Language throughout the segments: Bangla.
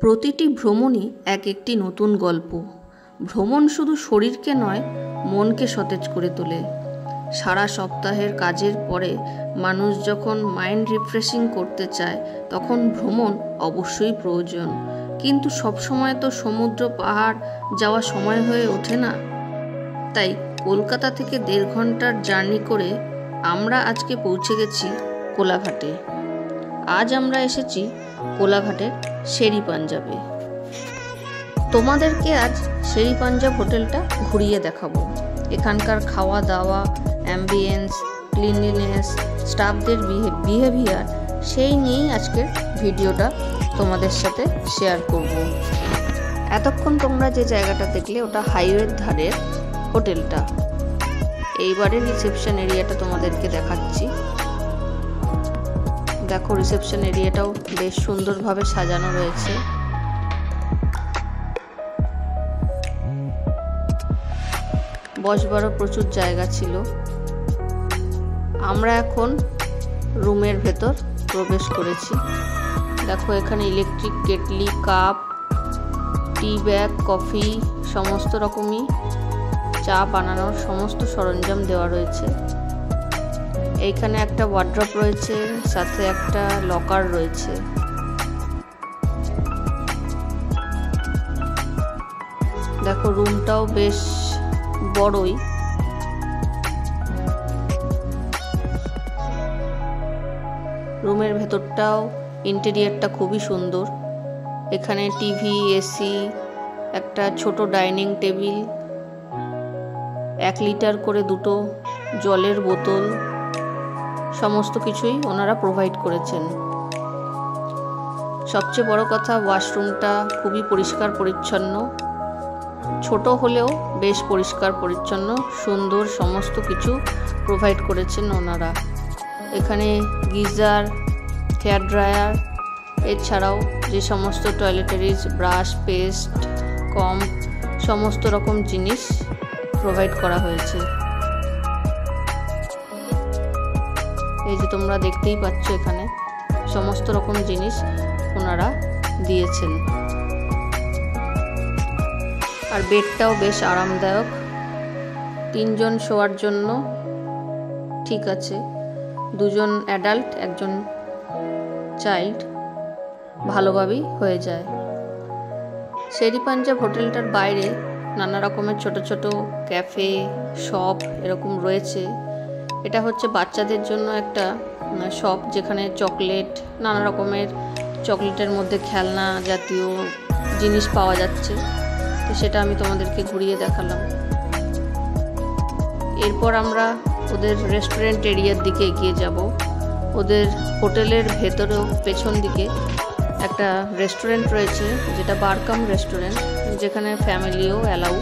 প্রতিটি ভ্রমণই এক একটি নতুন গল্প। ভ্রমণ শুধু শরীরকে নয়, মনকে সতেজ করে তোলে। সারা সপ্তাহের কাজের পরে মানুষ যখন মাইন্ড রিফ্রেশিং করতে চায়, তখন ভ্রমণ অবশ্যই প্রয়োজন। কিন্তু সবসময় তো সমুদ্র পাহাড় যাওয়া সময় হয়ে ওঠে না। তাই কলকাতা থেকে 1.5 ঘন্টার জার্নি করে আমরা আজকে পৌঁছে গেছি কোলাঘাটে। আজ আমরা এসেছি কোলাঘাটের শেরি পাঞ্জাবে। তোমাদেরকে আজ শেরি পাঞ্জাব হোটেলটা ঘুরিয়ে দেখাবো। এখানকার খাওয়া দাওয়া, অ্যাম্বিয়েন্স, ক্লিনলিনেস, স্টাফদের বিহেভিয়ার, সেই নিয়েই আজকের ভিডিওটা তোমাদের সাথে শেয়ার করব। এতক্ষণ তোমরা যে জায়গাটা দেখলে ওটা হাইওয়ের ধারের হোটেলটা। এইবারে রিসেপশন এরিয়াটা তোমাদেরকে দেখাচ্ছি। দেখো, রিসেপশন এরিয়াটাও বেশ সুন্দরভাবে সাজানো রয়েছে। বসবারও প্রচুর জায়গা ছিল। আমরা এখন রুমের ভেতর প্রবেশ করেছি। দেখো, এখানে ইলেকট্রিক কেটলি, কাপ, টি ব্যাগ, কফি, সমস্ত রকমই চা বানানোর সমস্ত সরঞ্জাম দেওয়া রয়েছে। এইখানে একটা ওয়ার্ড্রপ রয়েছে, সাথে একটা লকার রয়েছে। দেখো, রুমটাও বেশ বড়ই। রুমের ভেতরটাও ইন্টেরিয়ারটা খুবই সুন্দর। এখানে টিভি, এসি, একটা ছোট ডাইনিং টেবিল, 1 লিটার করে 2টো জলের বোতল, সমস্ত কিছুই ওনারা প্রোভাইড করেছেন। সবচেয়ে বড় কথা, ওয়াশরুমটা খুবই পরিষ্কার পরিচ্ছন্ন। ছোট হলেও বেশ পরিষ্কার পরিচ্ছন্ন, সুন্দর সমস্ত কিছু প্রোভাইড করেছেন ওনারা। এখানে গিজার, হেয়ার ড্রায়ার, এছাড়াও যে সমস্ত টয়লেটারিজ, ব্রাশ, পেস্ট, কম্ব, সমস্ত রকম জিনিস প্রোভাইড করা হয়েছে। এই যে তোমরা দেখতেই পাচ্ছ, এখানে সমস্ত রকম জিনিস ওনারা দিয়েছেন। আর বেডটাও বেশ আরামদায়ক। 3 জন শোয়ার জন্য ঠিক আছে। 2 জন অ্যাডাল্ট, 1 জন চাইল্ড ভালোভাবেই হয়ে যায়। শেরি পাঞ্জাব হোটেলটার বাইরে নানা রকমের ছোট ছোট ক্যাফে, শপ এরকম রয়েছে। এটা হচ্ছে বাচ্চাদের জন্য একটা শপ, যেখানে চকলেট, নানা রকমের চকলেটের মধ্যে খেলনা জাতীয় জিনিস পাওয়া যাচ্ছে। তো সেটা আমি তোমাদেরকে ঘুরিয়ে দেখালাম। এরপর আমরা ওদের রেস্টুরেন্ট এরিয়ার দিকে এগিয়ে যাব। ওদের হোটেলের ভেতরেও পেছন দিকে একটা রেস্টুরেন্ট রয়েছে, যেটা বারকাম রেস্টুরেন্ট, যেখানে ফ্যামিলিও অ্যালাউ।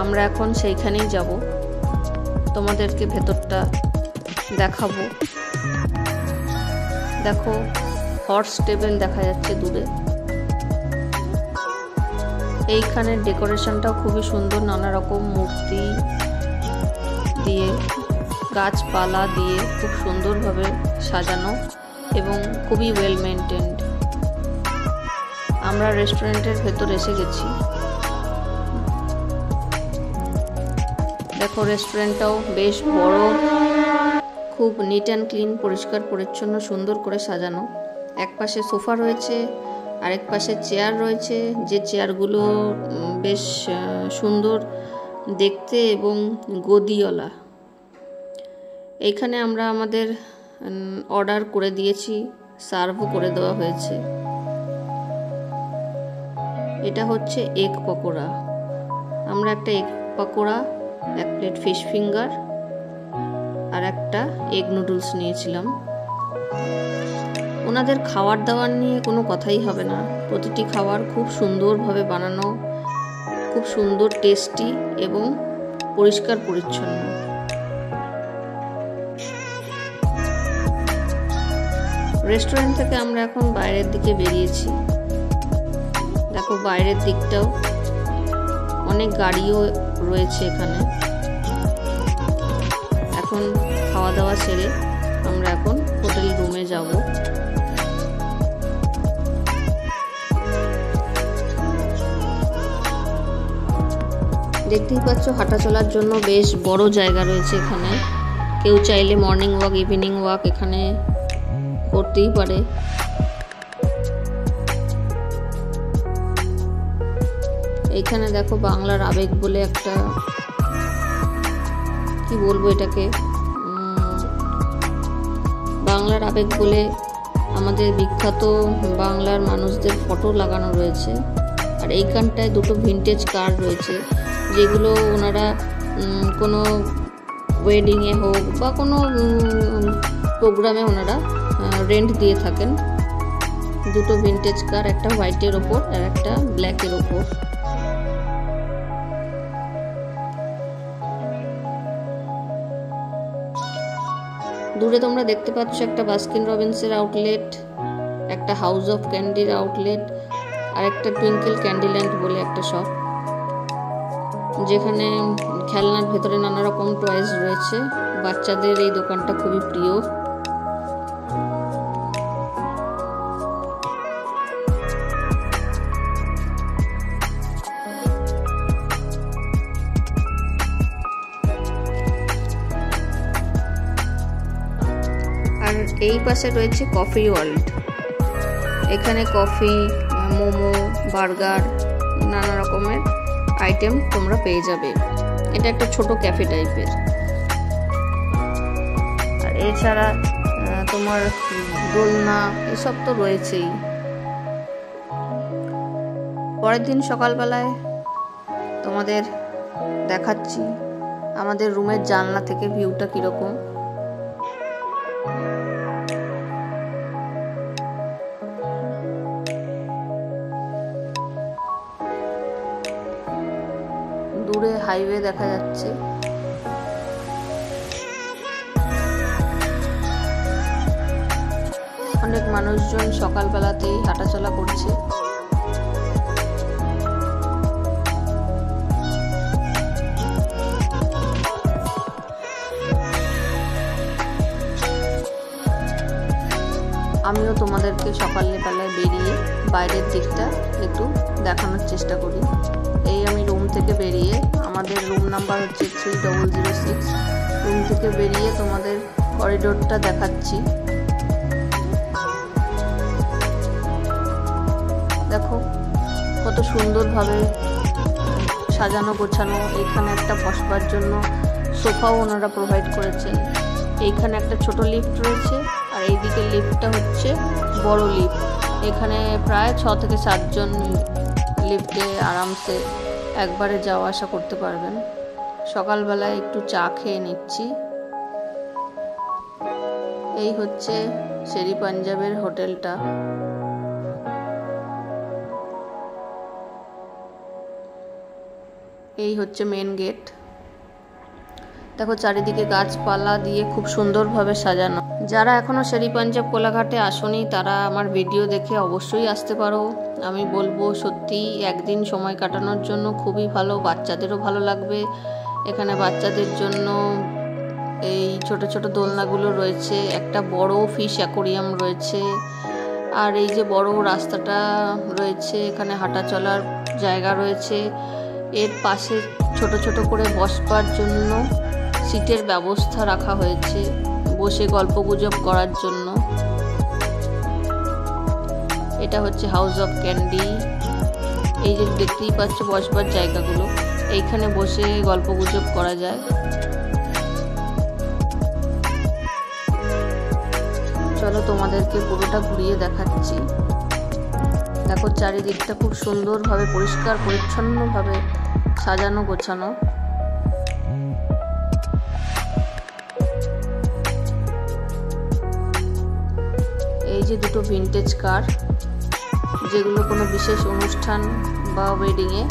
আমরা এখন সেইখানেই যাব, তোমাদেরকে ভেতরটা দেখাবো। দেখো, হর্স টেবিল দেখা যাচ্ছে দূরে। এইখানের ডেকোরেশনটাও খুবই সুন্দর, নানা রকম মূর্তি দিয়ে, গাছপালা দিয়ে খুব সুন্দরভাবে সাজানো এবং খুবই ওয়েল মেনটেন্ড। আমরা রেস্টুরেন্টের ভেতর এসে গেছি। দেখো, রেস্টুরেন্টটাও বেশ বড়, খুব নিট অ্যান্ড ক্লিন, পরিষ্কার পরিচ্ছন্ন, সুন্দর করে সাজানো। এক পাশে সোফা রয়েছে, আরেক পাশে চেয়ার রয়েছে, যে চেয়ারগুলো বেশ সুন্দর দেখতে এবং গদিওয়ালা। এইখানে আমরা আমাদের অর্ডার করে দিয়েছি, সার্ভও করে দেওয়া হয়েছে। এটা হচ্ছে এগ পকোড়া। আমরা একটা egg pakora, 1 plate fish finger আর একটা এগ নুডলস নিয়েছিলাম। ওনাদের খাবার দাবার নিয়ে কোনো কথাই হবে না। প্রতিটি খাবার খুব সুন্দরভাবে বানানো, খুব সুন্দর, টেস্টি এবং পরিষ্কার পরিচ্ছন্ন। রেস্টুরেন্ট থেকে আমরা এখন বাইরের দিকে বেরিয়েছি। দেখো, বাইরের দিকটাও অনেক গাড়িও রয়েছে এখানে। এখন খাওয়া দাওয়া সেরে আমরা এখন হোটেল রুমে যাব। দেখতেই পাচ্ছ হাঁটা চলার জন্য বেশ বড় জায়গা রয়েছে এখানে। কেউ চাইলে মর্নিং ওয়াক, ইভিনিং ওয়াক এখানে করতেই পারে। এইখানে দেখো বাংলার আবেগ বলে একটা, কি বলবো এটাকে, বাংলার আবেগ বলে আমাদের বিখ্যাত বাংলার মানুষদের ফটো লাগানো রয়েছে। আর এইখানটায় দুটো ভিনটেজ কার রয়েছে, যেগুলো ওনারা কোনো ওয়েডিংয়ে হোক বা কোনো প্রোগ্রামে ওনারা রেন্ট দিয়ে থাকেন। দুটো ভিনটেজ কার, একটা হোয়াইটের ওপর আর একটা ব্ল্যাকের ওপর। দূরে তোমরা দেখতে পাচ্ছ একটা বাস্কিন রবিন্সের আউটলেট, একটা হাউস অফ ক্যান্ডির আউটলেট, আর একটা টুইঙ্কেল ক্যান্ডিল্যান্ড বলে একটা শপ, যেখানে খেলনার ভেতরে নানা রকম টয়েস রয়েছে। বাচ্চাদের এই দোকানটা খুবই প্রিয়। আর এই পাশে রয়েছে কফি ওয়ার্ল্ড। এখানে কফি, মোমো, বার্গার, নানা রকমের আইটেম তোমরা পেয়ে যাবে। এটা একটা ছোট ক্যাফে টাইপের। আর এছাড়া তোমার দোলনা এসব তো রয়েছেই। পরের দিন সকালবেলায় তোমাদের দেখাচ্ছি আমাদের রুমের জানলা থেকে ভিউটা কিরকম। দূরে হাইওয়ে দেখা যাচ্ছে। অনেক মানুষজন সকালবেলাতেই হাঁটাচলা করছে। আমিও তোমাদেরকে সকালবেলায় বেরিয়ে বাইরের দিকটা একটু দেখানোর চেষ্টা করি। এই আমি রুম থেকে বেরিয়ে, আমাদের রুম নাম্বার হচ্ছে 3006, রুম থেকে বেরিয়ে তোমাদের করিডোরটা দেখাচ্ছি। দেখো কত সুন্দরভাবে সাজানো গোছানো। এইখানে একটা বসবার জন্য সোফাও ওনারা প্রোভাইড করেছেন। এইখানে একটা ছোট লিফট রয়েছে, আর এইদিকে লিফটটা হচ্ছে বড় লিফট। এখানে প্রায় 6 থেকে 7 জন লিফটে আরামসে একবারে যাওয়া আসা করতে পারবেন। সকালবেলায় একটু চা খেয়ে নিচ্ছি। এই হচ্ছে শেরি পাঞ্জাবের হোটেলটা। এই হচ্ছে মেন গেট। দেখো চারিদিকে গাছপালা দিয়ে খুব সুন্দরভাবে সাজানো। যারা এখনো শেরি পাঞ্জাব কোলাঘাটে আসোনি তারা আমার ভিডিও দেখে অবশ্যই আসতে পারো। আমি বলবো সত্যি একদিন সময় কাটানোর জন্য খুবই ভালো, বাচ্চাদেরও ভালো লাগবে। এখানে বাচ্চাদের জন্য এই ছোট ছোট দোলনাগুলো রয়েছে, একটা বড় ফিশ অ্যাকোরিয়াম রয়েছে, আর এই যে বড় রাস্তাটা রয়েছে, এখানে হাঁটা চলার জায়গা রয়েছে। এর পাশে ছোট ছোট করে বসবার জন্য সিটের ব্যবস্থা রাখা হয়েছে, বসে গল্পগুজব করার জন্য। এটা হচ্ছে হাউস অফ ক্যান্ডি। এই যে দেখতেই পাচ্ছ বসবার জায়গাগুলো, এইখানে বসে গল্পগুজব করা যায়। চলো তোমাদেরকে পুরোটা ঘুরিয়ে দেখাচ্ছি। দেখো চারিদিকটা খুব সুন্দরভাবে পরিষ্কার পরিচ্ছন্নভাবে সাজানো গোছানো। এই যে দুটো ভিনটেজ কার, যেগুলো কোনো বিশেষ অনুষ্ঠান বা ওয়েডিংয়ে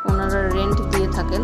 ওনারা রেন্ট দিয়ে থাকেন।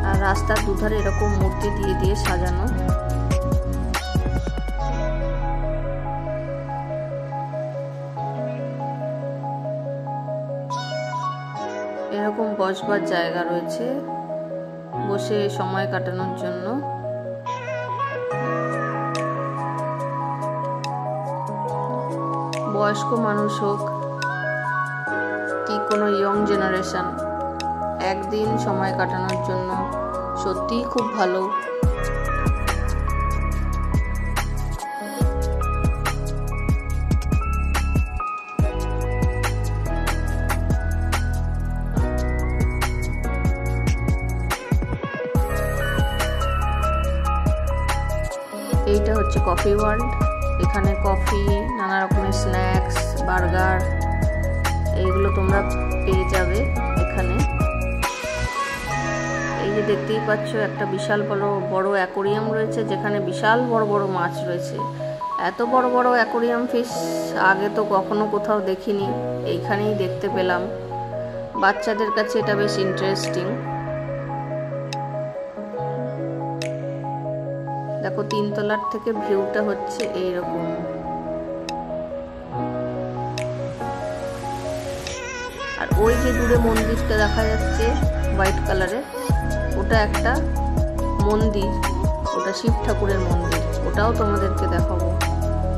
আর রাস্তার দুধারে এরকম মূর্তি দিয়ে দিয়ে সাজানো। এরকম বসবার জায়গা রয়েছে বসে সময় কাটানোর জন্য। বয়স্ক মানুষ হোক কি কোনো ইয়ং জেনারেশন, একদিন সময় কাটানোর জন্য সত্যিই খুব ভালো। এইটা হচ্ছে কফি ওয়ার্ল্ড। এখানে কফি, নানা রকমের স্ন্যাক্স, বার্গার এইগুলো তোমরা পেয়ে যাবে এখানে। এই যে দেখতেই পাচ্ছ একটা বিশাল বড় অ্যাকোরিয়াম রয়েছে যেখানে বিশাল বড় বড় মাছ রয়েছে। এত বড় বড় অ্যাকোরিয়াম ফিশ আগে তো কখনো কোথাও দেখিনি, এইখানেই দেখতে পেলাম। বাচ্চাদের কাছে এটা বেশ ইন্টারেস্টিং। দেখো 3 তলার থেকে ভিউটা হচ্ছে এইরকম। আর ওই যে দূরে মন্দিরটা দেখা যাচ্ছে হোয়াইট কালারের, ওটা একটা মন্দির, ওটা শিব ঠাকুরের মন্দির, ওটাও তোমাদেরকে দেখাবো।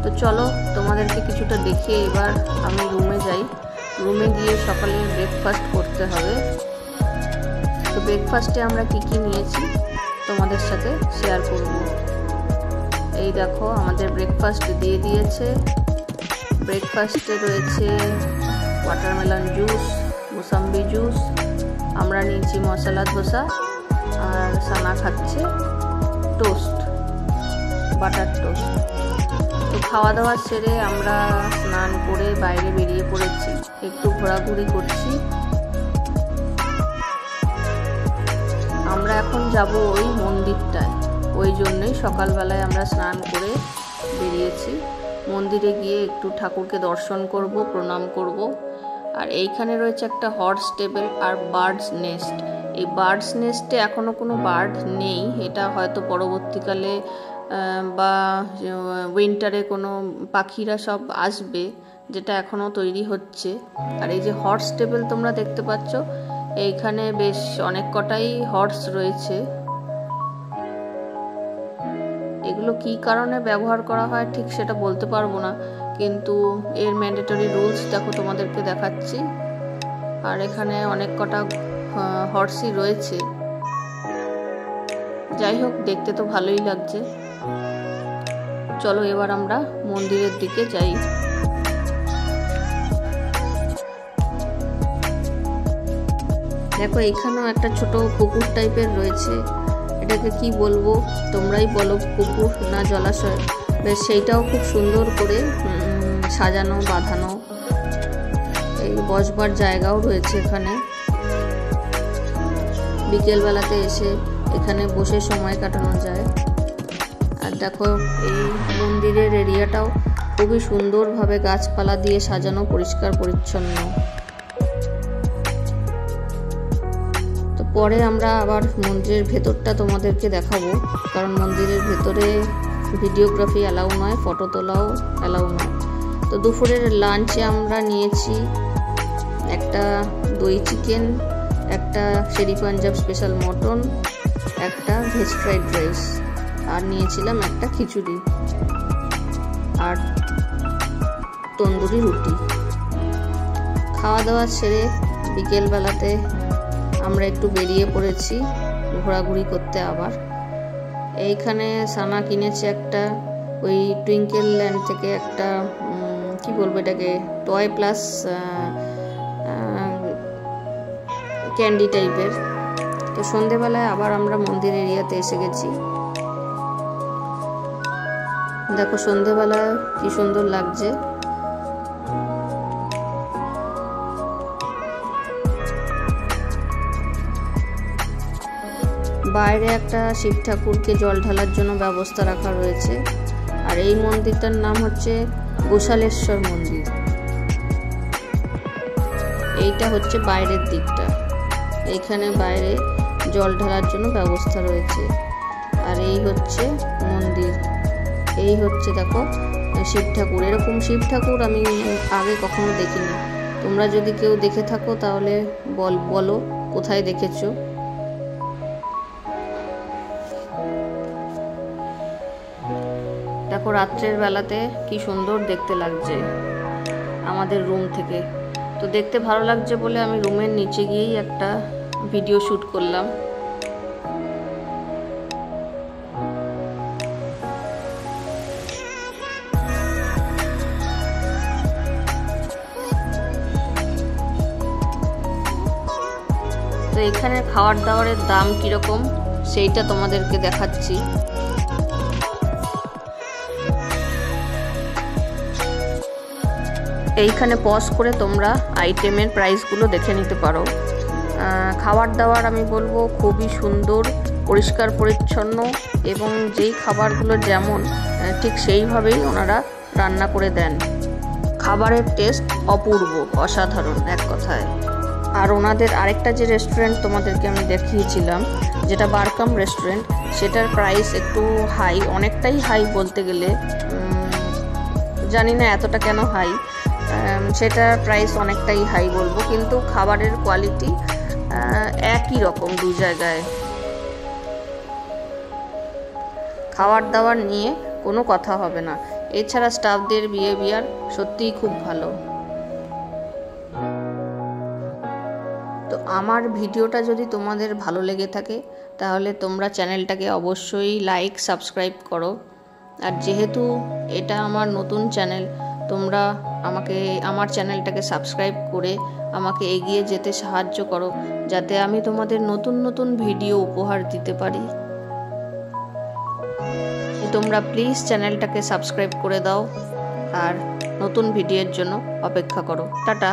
তো চলো তোমাদেরকে কিছুটা দেখিয়ে এবার আমি রুমে যাই। রুমে গিয়ে সকালে ব্রেকফাস্ট করতে হবে। তো ব্রেকফাস্টে আমরা কি কি নিয়েছি তোমাদের সাথে শেয়ার করব। এই দেখো আমাদের ব্রেকফাস্ট দিয়ে দিয়েছে। ব্রেকফাস্টে রয়েছে ওয়াটারমেলন জুস, মোসাম্বি জুস, আমরা নিয়েছি মশলা ধোসা, আর সানা খাচ্ছে টোস্ট, বাটার টোস্ট। তো খাওয়া দাওয়া সেরে আমরা স্নান করে বাইরে বেরিয়ে পড়েছি, একটু ঘোরাঘুরি করছি। আমরা এখন যাব ওই মন্দিরটায়, ওই জন্যই সকালবেলায় আমরা স্নান করে বেরিয়েছি। মন্দিরে গিয়ে একটু ঠাকুরকে দর্শন করব, প্রণাম করব। আর এইখানে রয়েছে একটা হর্স টেবিল আর বার্ডস নেস্ট। এই বার্ডস নেস্টে এখনও কোনো বার্ড নেই, এটা হয়তো পরবর্তীকালে বা উইন্টারে কোনো পাখিরা সব আসবে, যেটা এখনও তৈরি হচ্ছে। আর এই যে হর্স টেবিল তোমরা দেখতে পাচ্ছ, এইখানে বেশ অনেক কটাই হর্স রয়েছে। এগুলো কি কারণে ব্যবহার করা হয় ঠিক সেটা বলতে পারবো না, কিন্তু এর ম্যান্ডেটরি রুলস দেখো তোমাদেরকে দেখাচ্ছি। আর এখানে অনেক কটা হর্সই রয়েছে। যাই হোক, দেখতে তো ভালোই লাগছে। চলো এবার আমরা মন্দিরের দিকে যাই। দেখো এখানেও একটা ছোট পুকুর টাইপের রয়েছে, এটাকে কি বলবো তোমরাই বলো, পুকুর না জলাশয়। বেশ সেইটাও খুব সুন্দর করে সাজানো বাঁধানো। এই বসবার জায়গাও রয়েছে এখানে, বিকেলবেলাতে এসে এখানে বসে সময় কাটানো যায়। আর দেখো এই মন্দিরের এরিয়াটাও খুবই সুন্দরভাবে গাছপালা দিয়ে সাজানো, পরিষ্কার পরিচ্ছন্ন। তো পরে আমরা আবার মন্দিরের ভেতরটা তোমাদেরকে দেখাবো, কারণ মন্দিরের ভেতরে ভিডিওগ্রাফি অ্যালাউ নয়, ফটো তোলাও অ্যালাউ নয়। তো দুপুরের লাঞ্চে আমরা নিয়েছি একটা দই চিকেন, একটা শেরি পাঞ্জাব স্পেশাল মটন, একটা ভেজ ফ্রাইড রাইস, আর নিয়েছিলাম একটা খিচুড়ি আর তন্দুরি রুটি। খাওয়া দাওয়া সেরে বিকেলবেলাতে আমরা একটু বেরিয়ে পড়েছি ঘোরাঘুরি করতে আবার। এইখানে সানা কিনেছে একটা ওই টুইঙ্কেল ল্যান্ড থেকে একটা কি বলবো এটাকে, টয় প্লাস ক্যান্ডি টাইপের। তো সন্ধেবেলায় আবার আমরা মন্দির এরিয়াতে এসে গেছি। দেখো সন্ধেবেলা কি সুন্দর লাগছে। বাইরে একটা শিব ঠাকুরকে জল ঢালার জন্য ব্যবস্থা রাখা রয়েছে। আর এই মন্দিরটার নাম হচ্ছে গোশালেশ্বর মন্দির। এইটা হচ্ছে বাইরের দিকটা, এইখানে বাইরে জল ঢালার জন্য ব্যবস্থা রয়েছে। আর এই হচ্ছে মন্দির, এই হচ্ছে দেখো শিব ঠাকুর। এরকম শিব ঠাকুর আমি আগে কখনো দেখিনি। তোমরা যদি কেউ দেখে থাকো তাহলে বলো কোথায় দেখেছো। দেখো রাত্রের বেলাতে কি সুন্দর দেখতে লাগছে আমাদের রুম থেকে। তো দেখতে ভালো লাগছে বলে আমি রুমের নিচে গিয়েই একটা ভিডিও শ্যুট করলাম। তো এখানে খাবার দাবারের দাম কিরকম সেইটা তোমাদেরকে দেখাচ্ছি। এইখানে পজ করে তোমরা আইটেমের প্রাইসগুলো দেখে নিতে পারো। খাবার দাবার আমি বলবো খুবই সুন্দর, পরিষ্কার পরিচ্ছন্ন, এবং যেই খাবারগুলো যেমন ঠিক সেইভাবেই ওনারা রান্না করে দেন। খাবারের টেস্ট অপূর্ব, অসাধারণ এক কথায়। আর ওনাদের আরেকটা যে রেস্টুরেন্ট তোমাদেরকে আমি দেখিয়েছিলাম, যেটা বারকাম রেস্টুরেন্ট, সেটার প্রাইস একটু হাই, অনেকটাই হাই বলতে গেলে। জানি না এতটা কেন হাই, সেটার প্রাইস অনেকটাই হাই বলবো, কিন্তু খাবারের কোয়ালিটি একই রকম দুই জায়গায়। খাবার দাবার নিয়ে কোনো কথা হবে না। এছাড়া স্টাফদের বিহেভিয়ার সত্যিই খুব ভালো। তো আমার ভিডিওটা যদি তোমাদের ভালো লেগে থাকে তাহলে তোমরা চ্যানেলটাকে অবশ্যই লাইক সাবস্ক্রাইব করো। আর যেহেতু এটা আমার নতুন চ্যানেল, তোমরা আমাকে আমার চ্যানেলটাকে সাবস্ক্রাইব করে আমাকে এগিয়ে যেতে সাহায্য করো, যাতে আমি তোমাদের নতুন নতুন ভিডিও উপহার দিতে পারি। তোমরা প্লিজ চ্যানেলটাকে সাবস্ক্রাইব করে দাও আর নতুন ভিডিওর জন্য অপেক্ষা করো। টাটা।